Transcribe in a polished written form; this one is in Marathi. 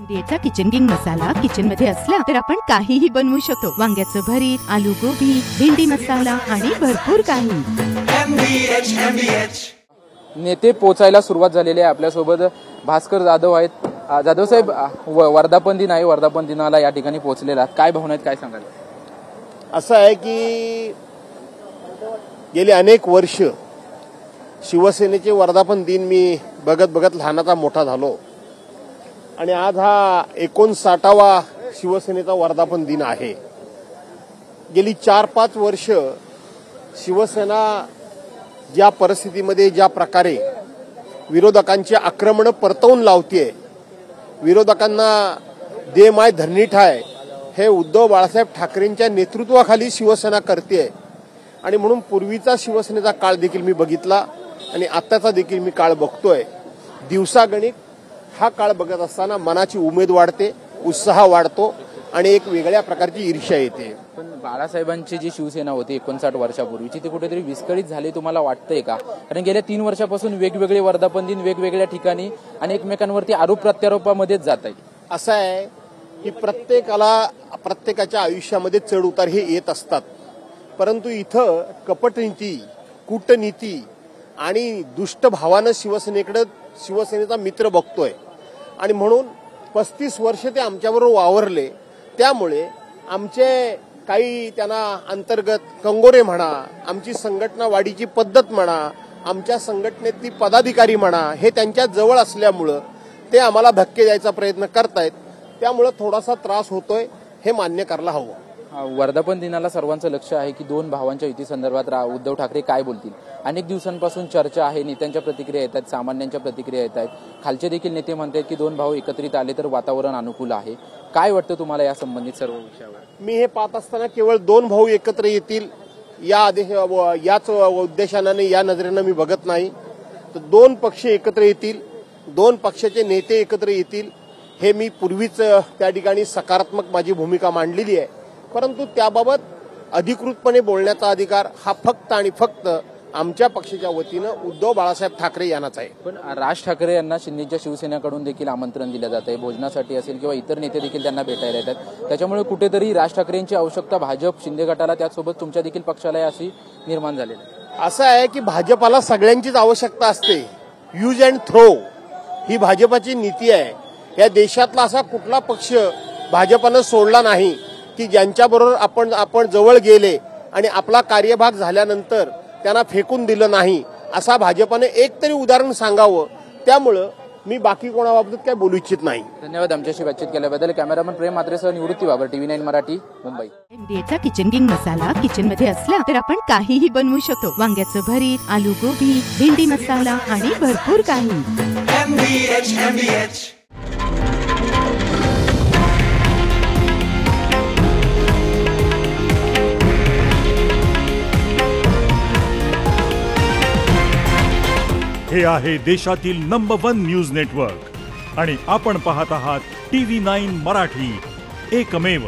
MDAचा किचन किंग मसाला किचन मध्ये असला तर आपण काहीही बनवू शकतो। वांग्याचं भरीत, आलू गोबी, भेंडी मसाला आणि भरपूर काही। नेते पोचायला सुरुवात झालेली आहे। आपल्या सोबत भास्कर जाधव आहेत। जाधव साहेब, वर्धापन दिन आहे, वर्धापन दिनाला या ठिकाणी पोहोचलेला काय भावना आहेत, काय सांगाल? असं आहे की गेली अनेक वर्ष शिवसेनेचे वर्धापन दिन मी बघत बघत लहानाचा मोठा झालो आणि आज हा 59वा शिवसेनेचा वर्धापन दिन आहे। गेली 4-5 वर्ष शिवसेना ज्या परिस्थितीमध्ये ज्या प्रकारे विरोधकांची आक्रमण परतवून लावते, विरोधकांना दे माय धरणी ठाय हे उद्धव बाळासाहेब ठाकरेंच्या नेतृत्वाखाली शिवसेना करते आणि म्हणून पूर्वीचा शिवसेनेचा काळ देखील मी बघितला आणि आताचा देखील मी काळ बघतोय। दिवसागणिक हा काळ बघत असताना मनाची उमेद वाढते, उत्साह वाढतो आणि एक वेगळ्या प्रकारची ईर्ष्या येते। पण बाळासाहेबांची जी शिवसेना होती 59 वर्षापूर्वीची ती कुठेतरी विस्कळीत झाली तुम्हाला वाटतंय का? कारण गेल्या 3 वर्षापासून वेगवेगळे वर्धापन दिन वेगवेगळ्या ठिकाणी आणि एकमेकांवरती आरोप प्रत्यारोपामध्येच जात आहे। असं आहे की प्रत्येकाच्या आयुष्यामध्ये चढ उतार हे येत असतात, परंतु इथं कपटनीती, कूटनीती आणि दुष्ट भावानं शिवसेनेचा मित्र बघतोय आणि म्हणून 35 वर्ष ते आमच्याबरोबर वावरले। त्यामुळे आमचे काही त्यांना अंतर्गत कंगोरे म्हणा, आमची संघटना वाढीची पद्धत म्हणा, आमच्या संघटनेतली पदाधिकारी म्हणा, हे त्यांच्या जवळ असल्यामुळं ते आम्हाला धक्के द्यायचा प्रयत्न करतायत। त्यामुळे थोडासा त्रास होतोय, हे मान्य करायला हवं। वर्धापन दिनाला सर्वांचं लक्ष आहे की 2 भावांच्या युती संदर्भात उद्धव ठाकरे काय बोलतील। अनेक दिवसांपासून चर्चा आहे, नेत्यांच्या प्रतिक्रिया येत आहेत, सामान्यांच्या प्रतिक्रिया येत आहेत, खालचे देखील नेते म्हणतात की 2 भाऊ एकत्रित आले तर वातावरण अनुकूल आहे। काय वाटतं तुम्हाला या संबंधित सर्व विषयावर? मी हे पाहत असताना केवळ 2 भाऊ एकत्र येतील याच उद्देशानं, या नजरेनं मी बघत नाही। तर 2 पक्ष एकत्र येतील, 2 पक्षाचे नेते एकत्र येतील, हे मी पूर्वीच त्या ठिकाणी सकारात्मक माझी भूमिका मांडलेली आहे। परंतु त्याबाबत अधिकृतपणे बोलण्याचा अधिकार हा फक्त आणि फक्त आमच्या पक्षाच्या वतीनं उद्धव बाळासाहेब ठाकरे यांनाच आहे। पण राज ठाकरे यांना शिंदेच्या शिवसेनेकडून देखील आमंत्रण दिलं जात आहे, भोजनासाठी असेल किंवा इतर नेते देखील त्यांना भेटायला येतात। त्याच्यामुळे कुठेतरी राज ठाकरेंची आवश्यकता भाजप शिंदे गटाला, त्याचसोबत तुमच्या देखील पक्षाला अशी निर्माण झालेली आहे। असं आहे की भाजपाला सगळ्यांचीच आवश्यकता असते, यूज अँड थ्रो ही भाजपाची नीती आहे। या देशातला असा कुठला पक्ष भाजपानं सोडला नाही की ज्यांच्याबरोबर आपण जवळ गेले आणि आपला कार्यभाग झाल्यानंतर त्यांना फेकून दिलं नाही, असा भाजपाने एक तरी उदाहरण सांगावं। त्यामुळं मी बाकी कोणाबाबत काय बोलू इच्छित नाही। धन्यवाद आमच्याशी बातचीत केल्याबद्दल। कॅमेरामन प्रेम मात्रेसह निवृत्ती बाबर, TV9 मराठी, मुंबई। MDAचा किचन किंग मसाला किचन मध्ये असला तर आपण काहीही बनवू शकतो। वांग्याचं भरीत, आलू गोबी, भेंडी मसाला आणि भरपूर काही। हे आहे देशातील नंबर 1 न्यूज नेटवर्क आणि आपण पाहत आहात TV9 मराठी, एकमेव।